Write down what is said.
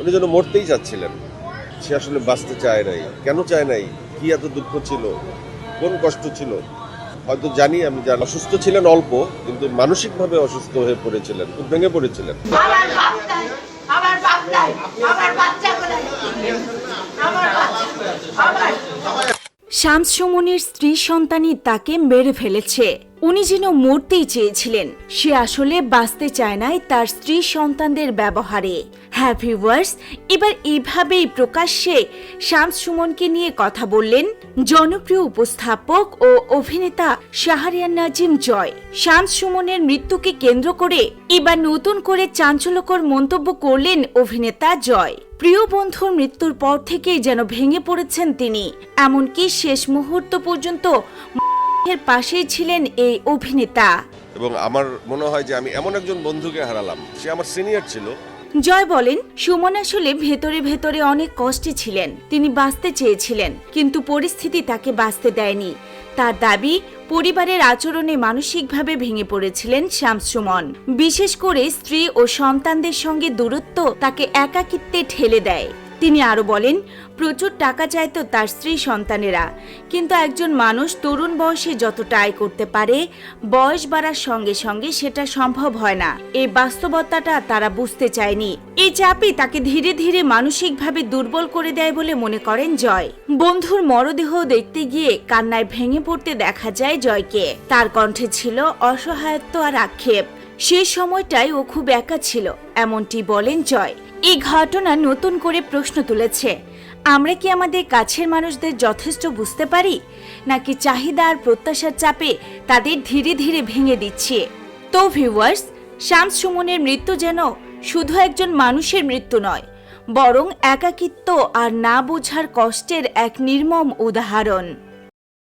উনি যেন মরতেই চাচ্ছিলেন, সে আসলে বাঁচতে চায় নাই। কেন চায় নাই, কি এত দুঃখ ছিল, কোন কষ্ট ছিল, হয়তো জানি আমি। যারা অসুস্থ ছিলেন অল্প, কিন্তু মানসিকভাবে অসুস্থ হয়ে পড়েছিলেন, খুব ভেঙে পড়েছিলেন। আমার বাপ নাই, আমার বাপ নাই, আমার বাচ্চাগুলো শামস সুমনের স্ত্রী সন্তানই তাকে মেরে ফেলেছে। উনি যেন মরতেই চেয়েছিলেন, সে আসলে বাঁচতে চায় নাই তার স্ত্রী সন্তানদের ব্যবহারে। হ্যাঁ ভিউয়ার্স, এবার এইভাবেই প্রকাশ্যে শামস সুমনকে নিয়ে কথা বললেন জনপ্রিয় উপস্থাপক ও অভিনেতা শাহরিয়ার নাজিম জয়। শামস সুমনের মৃত্যুকে কেন্দ্র করে এবার নতুন করে চাঞ্চল্যকর মন্তব্য করলেন অভিনেতা জয়। প্রিয় বন্ধুর মৃত্যুর পর থেকেই যেন ভেঙে পড়েছেন তিনি, এমনকি শেষ মুহূর্ত পর্যন্ত এর পাশেই ছিলেন এই অভিনেতা। এবং আমার মনে হয় যে আমি এমন একজন বন্ধুকে হারালাম, সে আমার সিনিয়র ছিল। জয় বলেন, সুমন আসলে ভেতরে ভেতরে অনেক কষ্টে ছিলেন। তিনি বাঁচতে চেয়েছিলেন, কিন্তু পরিস্থিতি তাকে বাঁচতে দেয়নি। তার দাবি, পরিবারের আচরণে মানসিকভাবে ভেঙে পড়েছিলেন শামস সুমন। বিশেষ করে স্ত্রী ও সন্তানদের সঙ্গে দূরত্ব তাকে একাকিত্বে ঠেলে দেয়। তিনি আরো বলেন, প্রচুর টাকা চাইতো তার স্ত্রী সন্তানেরা, কিন্তু একজন মানুষ তরুণ বয়সে যতটা আয় করতে পারে, বয়স বাড়ার সঙ্গে সঙ্গে সেটা সম্ভব হয় না। এই বাস্তবতাটা তারা বুঝতে চায়নি। এই চাপই তাকে ধীরে ধীরে মানসিকভাবে দুর্বল করে দেয় বলে মনে করেন জয়। বন্ধুর মরদেহ দেখতে গিয়ে কান্নায় ভেঙে পড়তে দেখা যায় জয়কে। তার কণ্ঠে ছিল অসহায়ত্ব আর আক্ষেপ। সেই সময়টাই ও খুব একা ছিল, এমনটি বলেন জয়। এই ঘটনা নতুন করে প্রশ্ন তুলেছে, আমরা কি আমাদের কাছের মানুষদের যথেষ্ট বুঝতে পারি, নাকি চাহিদা আর প্রত্যাশার চাপে তাদের ধীরে ধীরে ভেঙে দিচ্ছে? তো ভিউয়ার্স, শামস সুমনের মৃত্যু যেন শুধু একজন মানুষের মৃত্যু নয়, বরং একাকিত্ব আর না বোঝার কষ্টের এক নির্মম উদাহরণ।